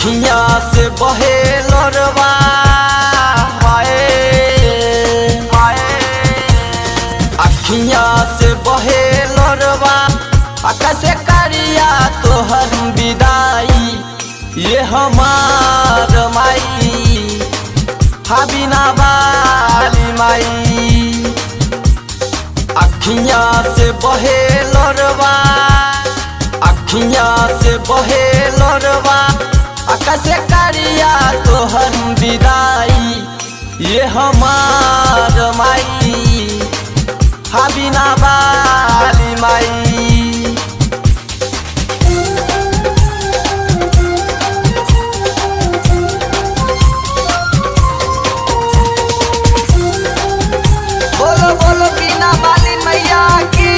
अखियाँ से बहे लोरवा अखियाँ से बहे लोरवा कैसे करिया तोहर विदाई ये हमार माई बिना वाली माई। अखियाँ से बहे लोरवा अखियाँ से बहे लोरवा कैसे करिया तोहर विदाई ये हमार माई बिना वाली माई। बोलो बोलो बिना वाली मैया की।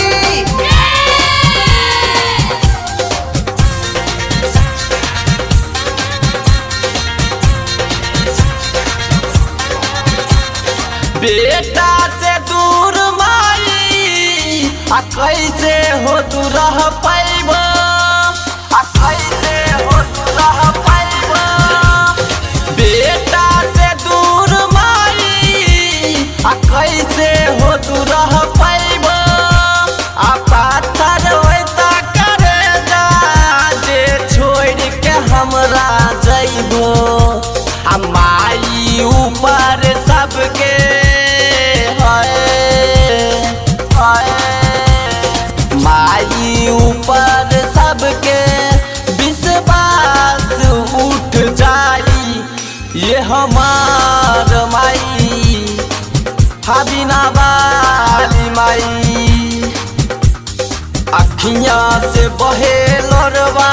बेटा से दूर माई कैसे हो तू रह पाइब कैसे हो तू रह पाइब। बेटा से दूर माई कैसे हो तू रह पाइब। पाथर होता करे जा जे छोड़ के हमरा जइबो माई ऊपर सबके माई ऊपर सबके विश्वास उठ जाई ये हमार माई बिना वाली माई। अखियाँ से बहे लोरवा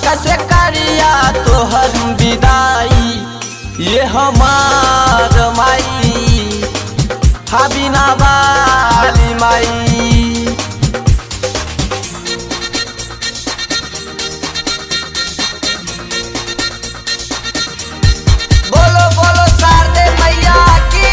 कैसे करिया तोहर विदाई ये हमार माई बिना वाली माई। बोलो बोलो शारदे मैया की।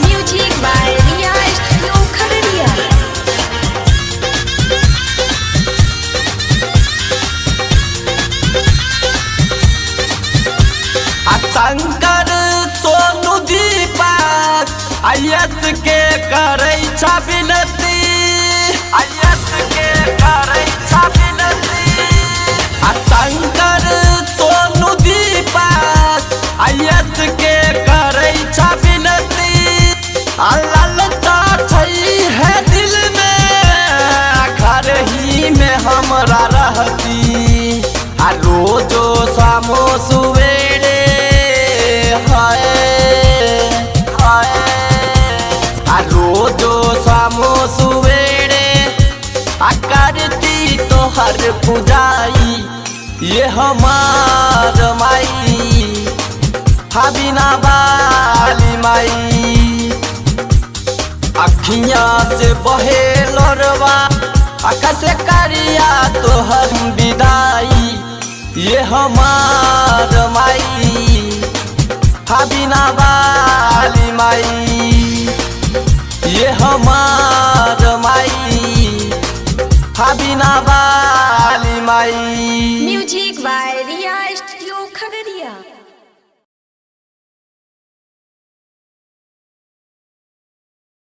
Music by Riya studio Khagaria. Shankar Sonu Deepak आयत के करे विनती आयत के करे विनती। शंकर सोनू दीपक आयत के करे विनती। ललता है दिल में घर ही में हमरा रहती रोजो शामो सुवेरे रोजो शामो सुवेरे करती तोहर पुजाई ये हमार माई बिना वाली माई। अखियाँ से बहे लोरवा कैसे करिया तोहर विदाई ये हमार माई बिना वाली माई। ये हमार माई बिना वाली माई। Music by Riya